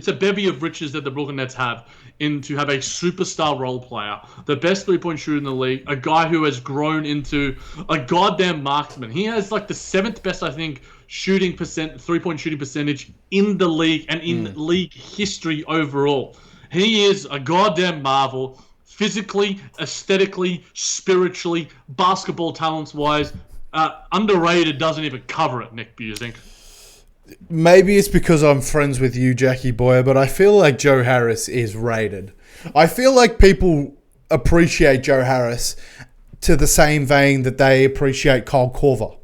a bevy of riches that the Brooklyn Nets have to have a superstar role player, the best three-point shooter in the league, a guy who has grown into a goddamn marksman. He has like the seventh best, I think, three-point shooting percentage in the league and in league history overall. He is a goddamn marvel, physically, aesthetically, spiritually, basketball talents-wise. Underrated doesn't even cover it, Nick Busing. Maybe it's because I'm friends with you, Jackie Boyer, but I feel like Joe Harris is rated. I feel like people appreciate Joe Harris to the same vein that they appreciate Kyle Korver.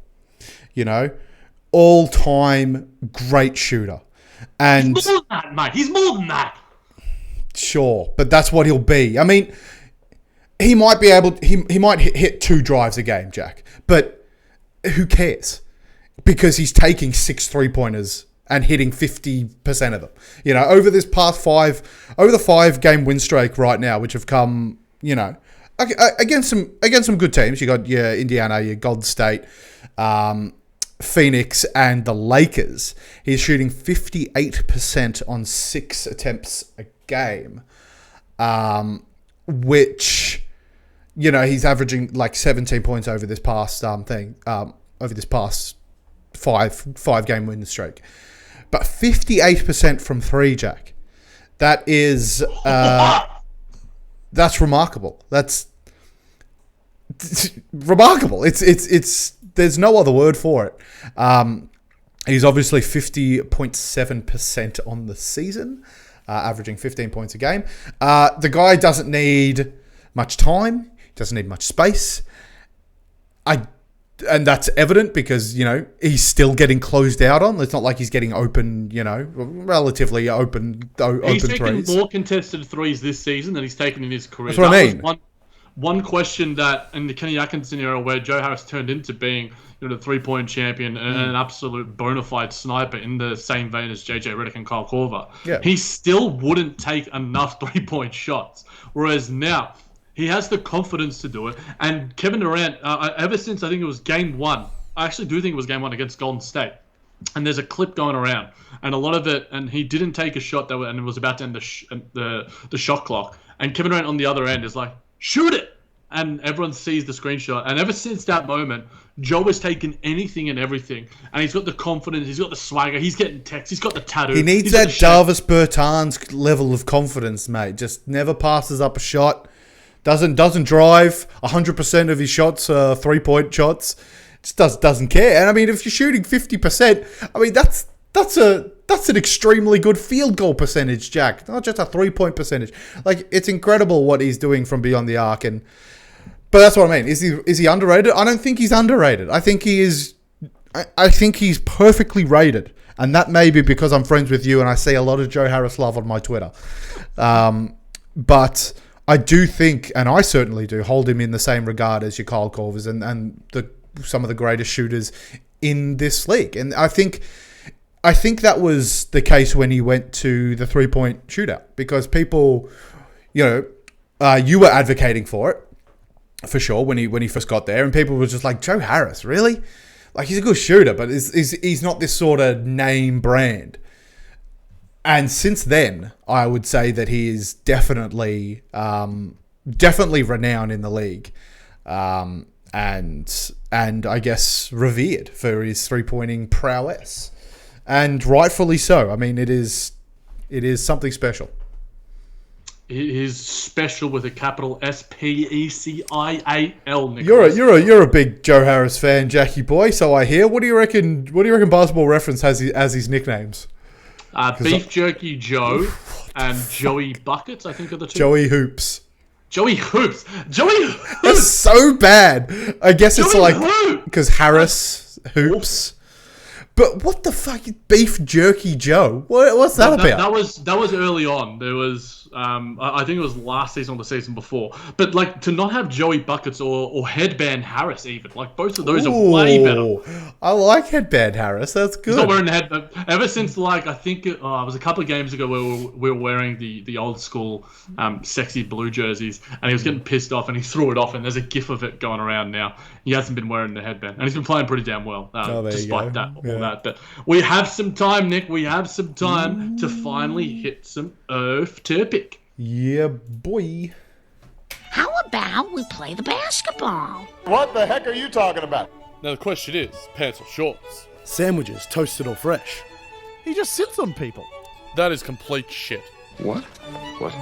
All-time great shooter. And he's more than that, mate. He's more than that. Sure, but that's what he'll be. I mean, he might be able. He might hit 2 drives a game, Jack. But who cares? Because he's taking 6 3-pointers and hitting 50% of them. Over this past over the 5-game win streak right now, which have come, against some good teams. You got your Indiana, your Golden State, Phoenix, and the Lakers. He's shooting 58% on 6 attempts a game, which, he's averaging like 17 points over this past over this past 5-game win streak. But 58% from 3, Jack. That is that's remarkable. That's remarkable. It's there's no other word for it. He's obviously 50.7% on the season, averaging 15 points a game. The guy doesn't need much time. Doesn't need much space. And that's evident because, he's still getting closed out on. It's not like he's getting open, relatively open He's threes. taken more contested threes this season than he's taken in his career. That's what I mean. Was one question that in the Kenny Atkinson era where Joe Harris turned into being the three-point champion and an absolute bona fide sniper in the same vein as JJ Redick and Kyle Korver. Yeah. He still wouldn't take enough three-point shots. Whereas now, he has the confidence to do it. And Kevin Durant, ever since I think it was game 1, I actually do think it was game 1 against Golden State. And there's a clip going around, and a lot of it, and he didn't take a shot and it was about to end the shot clock. And Kevin Durant on the other end is like, shoot it! And everyone sees the screenshot. And ever since that moment, Joe has taken anything and everything. And he's got the confidence, he's got the swagger, he's getting texts, he's got the tattoo. He needs that Davis Bertans level of confidence, mate. Just never passes up a shot. Doesn't drive. 100% of his shots are 3-point shots. Just doesn't care. And I mean, if you're shooting 50%, I mean that's an extremely good field goal percentage, Jack. Not just a 3-point percentage. Like, it's incredible what he's doing from beyond the arc. But that's what I mean. Is he underrated? I don't think he's underrated. I think he is. I think he's perfectly rated, and that may be because I'm friends with you and I see a lot of Joe Harris love on my Twitter. But I do think, and I certainly do, hold him in the same regard as your Kyle Korvers and some of the greatest shooters in this league. And I think that was the case when he went to the 3-point shootout, because people, you were advocating for it. for sure, when he first got there, and people were just like, Joe Harris, really? Like, he's a good shooter, but he's not this sort of name brand. And since then, I would say that he is definitely renowned in the league, and I guess revered for his 3-pointing prowess, and rightfully so. I mean, it is something special. It is special with a capital SPECIAL. You're a big Joe Harris fan, Jackie boy. So I hear. What do you reckon? Basketball Reference has as his nicknames? Beef Jerky Joe and Joey Buckets, I think, are the two. Joey Hoops. Joey Hoops. Joey Hoops. That's so bad. I guess it's Joey like Hoops. because Harris Hoops. But what the fuck, Beef Jerky Joe? What's that about? That was early on. There was I think it was last season or the season before. But like to not have Joey Buckets or Headband Harris even, like both of those are way better. I like Headband Harris. That's good. He's not wearing the headband ever since, like, I think it was a couple of games ago where we were wearing the old school sexy blue jerseys, and he was getting pissed off and he threw it off, and there's a gif of it going around now. He hasn't been wearing the headband, and he's been playing pretty damn well despite that. But we have some time, Nick. We have some time to finally hit some off topic. Yeah, boy. How about we play the basketball? What the heck are you talking about? Now the question is, pants or shorts? Sandwiches, toasted or fresh. He just sits on people. That is complete shit. What? What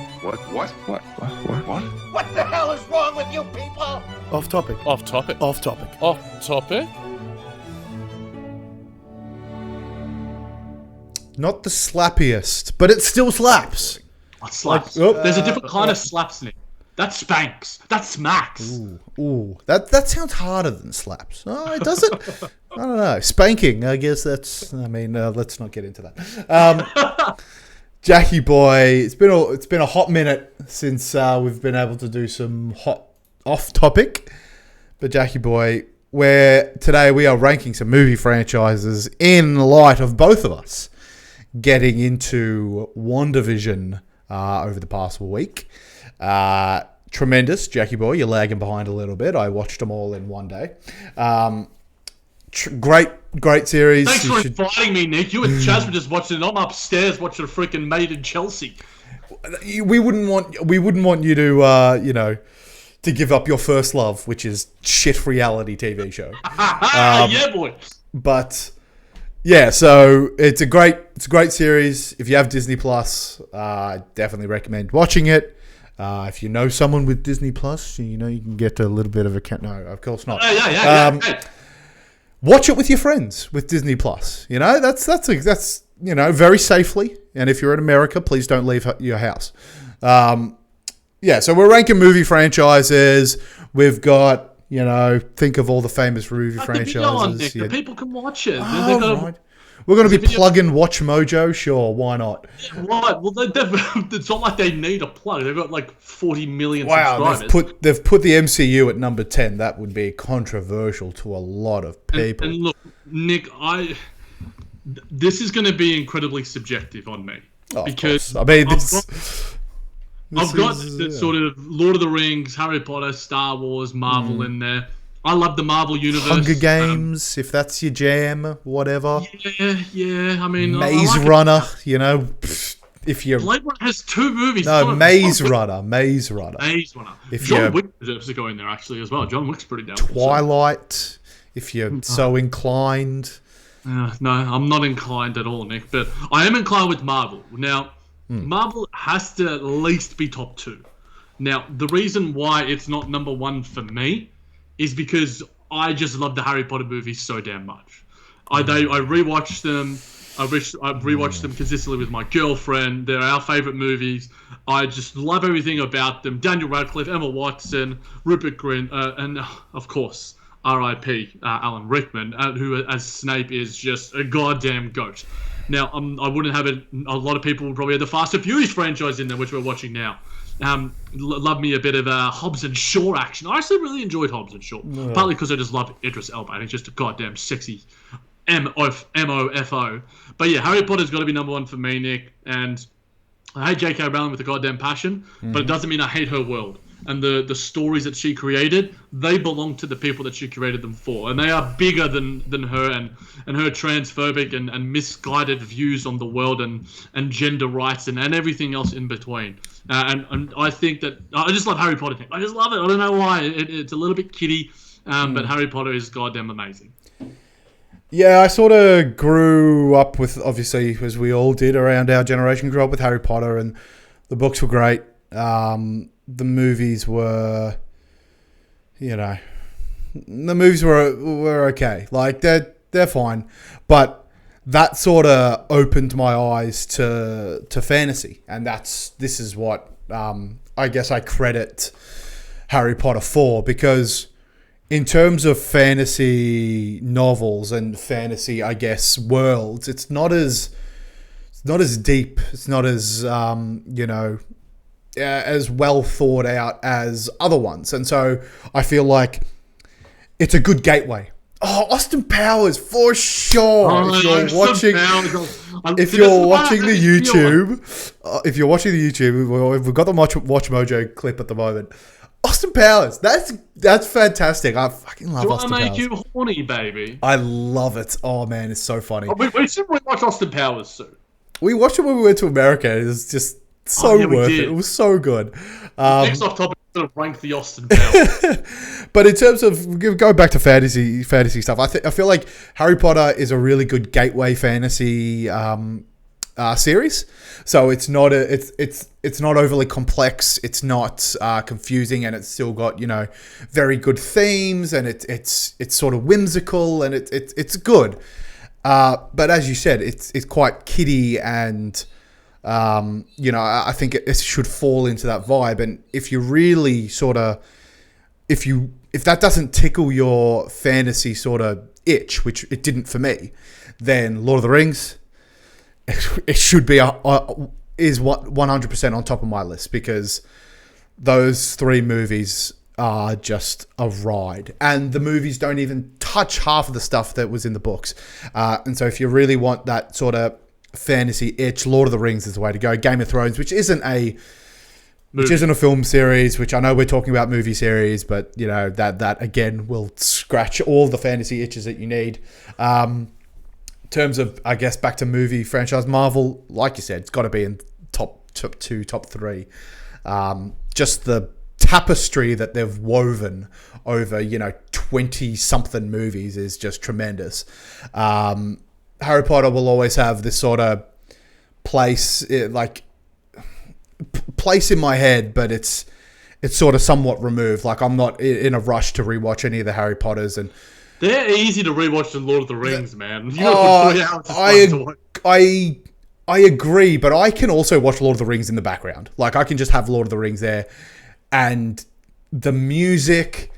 What the hell is wrong with you people? Off topic. Off topic. Off topic. Off topic? Not the slappiest, but it still slaps. It slaps. There's a different kind of slaps, Nick. That spanks. That smacks. Ooh. That sounds harder than slaps. Oh, it doesn't. I don't know. Spanking, I guess that's. I mean, let's not get into that. Jackie boy, it's been a hot minute since we've been able to do some hot off topic. But Jackie boy, today we are ranking some movie franchises in light of both of us getting into WandaVision over the past week. Tremendous, Jackie boy. You're lagging behind a little bit. I watched them all in one day. Great series. Thanks for inviting me, Nick. You and Chaz were just watching it. I'm upstairs watching a freaking Made in Chelsea. We wouldn't want you to to give up your first love, which is shit reality TV show. Yeah, boy. But yeah, so it's a great series. If you have Disney Plus, I definitely recommend watching it. If you know someone with Disney Plus, you can get a little bit of a no, of course not. Yeah. Watch it with your friends with Disney Plus. That's very safely. And if you're in America, please don't leave your house. So we're ranking movie franchises. We've got think of all the famous movie franchises. The people can watch it. Right. We're going to be plugging Watch Mojo. Sure, why not? Yeah, right. Well, it's not like they need a plug. They've got like 40 million subscribers. They've put the MCU at number 10. That would be controversial to a lot of people. And look, Nick, this is going to be incredibly subjective on me. Because I mean, I've got the sort of Lord of the Rings, Harry Potter, Star Wars, Marvel in there. I love the Marvel universe. Hunger Games, if that's your jam, whatever. Yeah. I mean, Maze Runner, if you're. Blade Runner has 2 movies. No, Maze Runner. If John Wick deserves to go in there actually as well. John Wick's pretty damn. Twilight, if you're so inclined. No, I'm not inclined at all, Nick. But I am inclined with Marvel. Now, Marvel has to at least be top 2. Now, the reason why it's not number 1 for me is because I just love the Harry Potter movies so damn much. I rewatched them. I've rewatched them consistently with my girlfriend. They're our favourite movies. I just love everything about them. Daniel Radcliffe, Emma Watson, Rupert Grint, and of course, R.I.P. Alan Rickman, who as Snape is just a goddamn goat. Now, I wouldn't have it. A lot of people would probably have the Fast and Furious franchise in there, which we're watching now. Love me a bit of Hobbs and Shaw action. I actually really enjoyed Hobbs and Shaw, partly because I just love Idris Elba, and he's just a goddamn sexy M-O-F-O. But yeah, Harry Potter's got to be number 1 for me, Nick. And I hate J.K. Rowling with a goddamn passion, but it doesn't mean I hate her world. and the stories that she created, they belong to the people that she created them for, and they are bigger than her and her transphobic and misguided views on the world and gender rights and everything else in between. And I think that I just love Harry Potter. I just love it. I don't know why. It's a little bit kiddie, but Harry Potter is goddamn amazing. Yeah, I sort of grew up with, obviously, as we all did around our generation, grew up with Harry Potter, and the books were great. The movies were, the movies were okay. Like, they're fine. But that sort of opened my eyes to fantasy. And this is what I guess I credit Harry Potter for, because in terms of fantasy novels and fantasy, I guess, worlds, it's not as deep. It's not as, as well thought out as other ones. And so I feel like it's a good gateway. Oh, Austin Powers, for sure. If you're watching the YouTube, we've got the Watch Mojo clip at the moment. Austin Powers, that's fantastic. I fucking love Austin Powers. Do you want to make you horny, baby? I love it. Oh man, it's so funny. We should watch Austin Powers soon. We watched it when we went to America. It was just so worth it. It was so good. Next off topic, sort of rank the Austin Powers. But in terms of going back to fantasy stuff, I feel like Harry Potter is a really good gateway fantasy series. So it's not it's not overly complex. It's not confusing, and it's still got very good themes, and it's sort of whimsical, and it's good. But as you said, it's quite kiddie, and I think it should fall into that vibe. And if you really sort of if that doesn't tickle your fantasy sort of itch, which it didn't for me, then Lord of the Rings, it should be is 100% on top of my list, because those three movies are just a ride, and the movies don't even touch half of the stuff that was in the books. And so if you really want that sort of fantasy itch, Lord of the Rings is the way to go. Game of Thrones, which isn't a film series, which I know we're talking about movie series, but that again will scratch all the fantasy itches that you need. In terms of, I guess, back to movie franchise, Marvel, like you said, it's got to be in top 2, top 3. Just the tapestry that they've woven over 20 something movies is just tremendous. Harry Potter will always have this sort of place in my head, but it's sort of somewhat removed. Like, I'm not in a rush to rewatch any of the Harry Potters, and they're easy to rewatch than Lord of the Rings, man. You got 3 hours to watch. I agree, but I can also watch Lord of the Rings in the background. Like, I can just have Lord of the Rings there, and the music.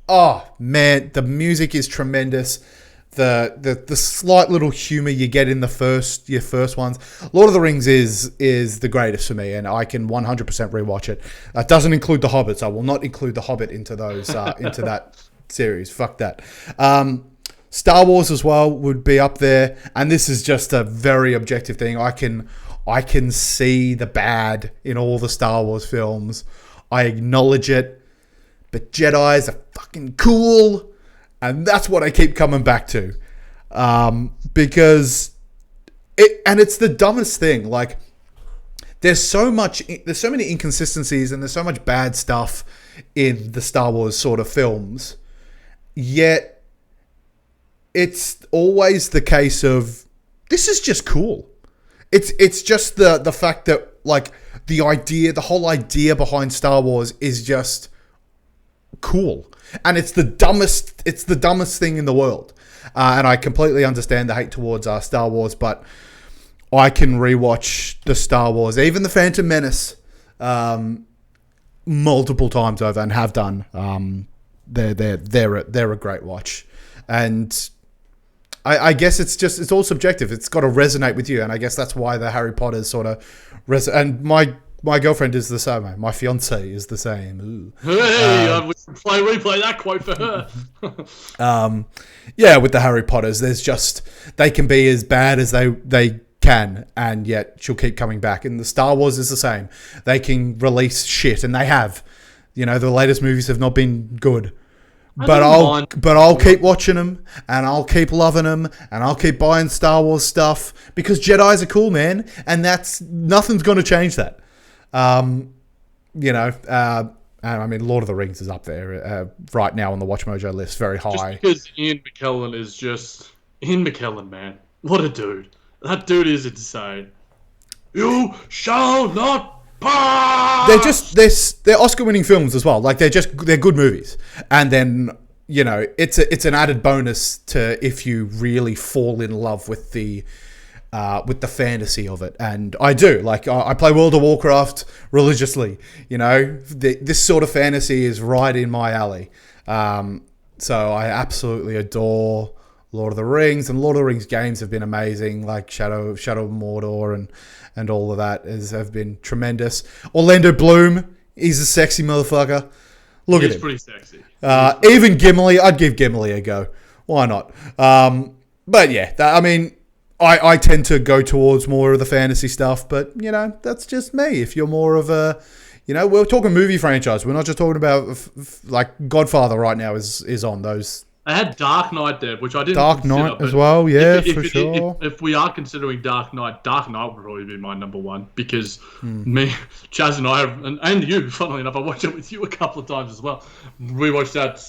Oh man, the music is tremendous. The slight little humor you get in your first ones. Lord of the Rings is the greatest for me, and I can 100% rewatch it. That doesn't include the Hobbits. I will not include the Hobbit into those into that series. Fuck that. Star Wars as well would be up there, and this is just a very objective thing. I can see the bad in all the Star Wars films. I acknowledge it, but Jedis are fucking cool. And that's what I keep coming back to, because it's the dumbest thing. Like, there's so many inconsistencies, and there's so much bad stuff in the Star Wars sort of films. Yet, it's always the case of, this is just cool. It's just the fact that, like, the whole idea behind Star Wars is just cool. And it's the dumbest thing in the world. And I completely understand the hate towards Star Wars, but I can rewatch the Star Wars, even the Phantom Menace, multiple times over, and have done. They're a great watch. And I guess it's all subjective. It's got to resonate with you, and I guess that's why the Harry Potters sort of and my girlfriend is the same. My fiance is the same. Ooh. Hey, we can replay that quote for her. Yeah, with the Harry Potters, they can be as bad as they can, and yet she'll keep coming back. And the Star Wars is the same. They can release shit, and they have. You know, the latest movies have not been good. But I'll keep watching them, and I'll keep loving them, and I'll keep buying Star Wars stuff because Jedi's are cool, man, and nothing's going to change that. You know, I mean, Lord of the Rings is up there right now on the Watch Mojo list, very high. Just because Ian McKellen is just Ian McKellen, man. What a dude! That dude is insane. You shall not. They're Oscar-winning films as well. Like they're good movies, and then you know it's an added bonus to if you really fall in love with the fantasy of it. And I do. Like I play World of Warcraft religiously. You know, this sort of fantasy is right in my alley. So I absolutely adore Lord of the Rings, and Lord of the Rings games have been amazing. Like Shadow of Mordor and all of that have been tremendous. Orlando Bloom, he's a sexy motherfucker. Look at him. He's pretty sexy. Even Gimli, I'd give Gimli a go. Why not? But yeah, I mean, I tend to go towards more of the fantasy stuff, but you know, that's just me. If you're more of a, you know, we're talking movie franchise. We're not just talking about like Godfather right now is on those. I had Dark Knight there, which I didn't Dark Knight as well, yeah, for sure. If we are considering Dark Knight would probably be my number one because me, Chaz and I, and you, funnily enough, I watched it with you a couple of times as well. We watched that.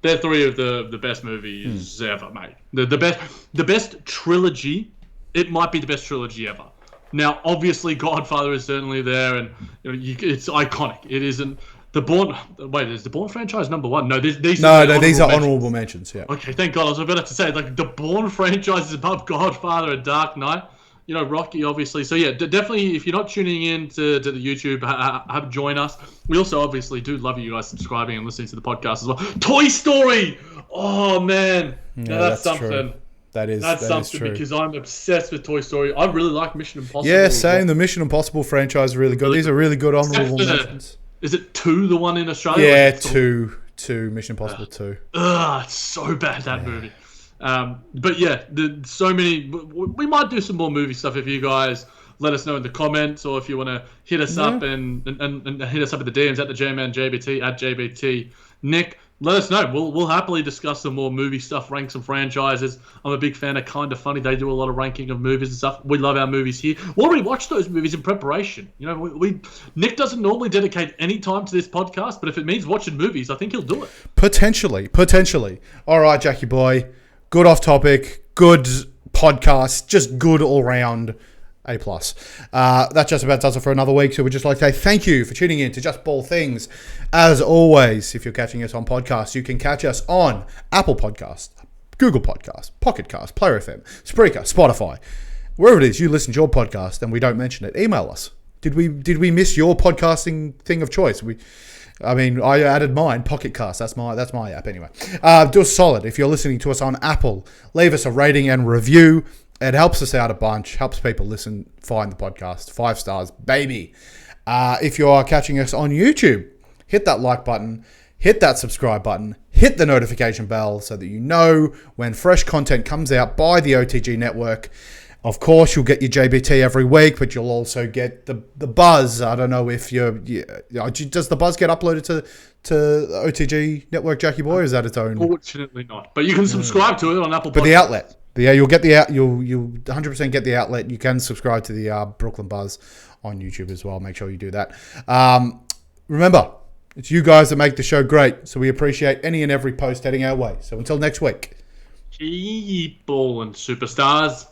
They're three of the best movies ever made. The best trilogy. It might be the best trilogy ever. Now, obviously, Godfather is certainly there, and you know, it's iconic. It isn't. The Bourne. Wait, is the Bourne franchise number one? No, these are honorable mentions. Yeah. Okay, thank God. I was about to say like the Bourne franchise is above Godfather and Dark Knight. You know, Rocky, obviously. So yeah, definitely. If you're not tuning in to the YouTube, join us. We also obviously do love you guys subscribing and listening to the podcast as well. Toy Story. Oh man, yeah, that's something. True. That's something true. Because I'm obsessed with Toy Story. I really like Mission Impossible. Yeah, same. The Mission Impossible franchise is really good. These are really good honorable mentions. Is it 2 the one in Australia? Yeah, 2 Mission Impossible 2. It's so bad, that movie. But yeah, so many. We might do some more movie stuff if you guys let us know in the comments, or if you want to hit us up and hit us up at the DMs at the J-Man JBT at JBT Nick. Let us know. We'll happily discuss some more movie stuff, rank some franchises. I'm a big fan of Kinda Funny. They do a lot of ranking of movies and stuff. We love our movies here. We'll rewatch those movies in preparation. You know, Nick doesn't normally dedicate any time to this podcast, but if it means watching movies, I think he'll do it. Potentially. All right, Jackie boy. Good off topic. Good podcast. Just good all round. A+. That just about does it for another week. So we'd just like to say thank you for tuning in to Just Ball Things. As always, if you're catching us on podcasts, you can catch us on Apple Podcasts, Google Podcasts, Pocket Cast, Player FM, Spreaker, Spotify. Wherever it is you listen to your podcast and we don't mention it, email us. Did we miss your podcasting thing of choice? I added mine, Pocket Cast. That's my app anyway. Do us solid. If you're listening to us on Apple, leave us a rating and review. It helps us out a bunch, helps people find the podcast. 5 stars, baby. If you are catching us on YouTube, hit that like button, hit that subscribe button, hit the notification bell so that you know when fresh content comes out by the OTG network. Of course, you'll get your JBT every week, but you'll also get the buzz. I don't know if does the buzz get uploaded to OTG network, Jackie boy, or is that its own? Fortunately not, but you can subscribe to it on Apple Podcasts. But the outlet. Yeah, you'll 100% get the outlet. You can subscribe to the Brooklyn Buzz on YouTube as well. Make sure you do that. Remember, it's you guys that make the show great, so we appreciate any and every post heading our way. So until next week. Keep ballin', superstars.